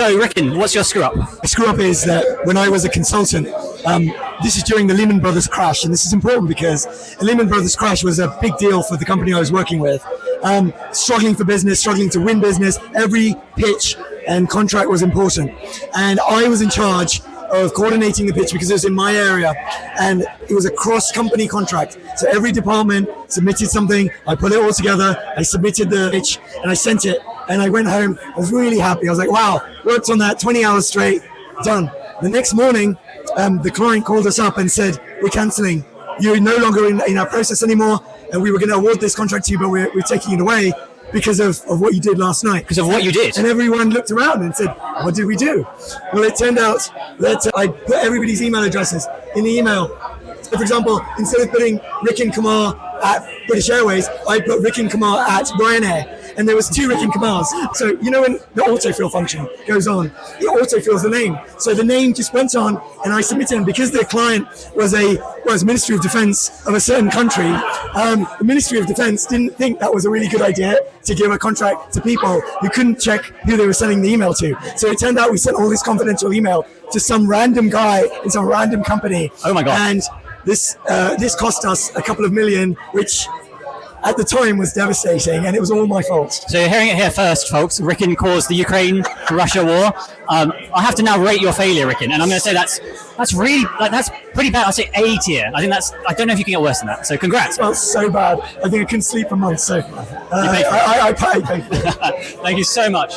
So, Ricken, what's your screw up? My screw up is that when I was a consultant, this is during the Lehman Brothers crash, and this is important because the Lehman Brothers crash was a big deal for the company I was working with. Struggling for business, struggling to win business, every pitch and contract was important. And I was in charge of coordinating the pitch because it was in my area, and it was a cross-company contract. So every department submitted something, I put it all together, I submitted the pitch, and I sent it, and I went home. I was really happy. I was like, wow, worked on that 20 hours straight, done. The next morning, the client called us up and said, we're cancelling. You're no longer in our process anymore, and we were going to award this contract to you, but we're taking it away because of what you did last night. Because of what you did? And everyone looked around and said, what did we do? Well, it turned out that I put everybody's email addresses in the email. So for example, instead of putting Ricken Kumar at British Airways, I put Ricken Kumar at Ryanair. And there was two Ricken Kumars. So you know when the autofill function goes on, it autofills the name. So the name just went on, and I submitted. And because the client was Ministry of Defence of a certain country, the Ministry of Defence didn't think that was a really good idea to give a contract to people who couldn't check who they were sending the email to. So it turned out we sent all this confidential email to some random guy in some random company. Oh my God. And this cost us a couple of million, which at the time was devastating, and it was all my fault. So you're hearing it here first, folks. Ricken caused the Ukraine-Russia war. I have to now rate your failure, Ricken, and I'm going to say that's really, that's pretty bad. I'll say A tier. I don't know if you can get worse than that. So congrats. It felt so bad. I think I couldn't sleep for months. So I paid for it. Thank you so much.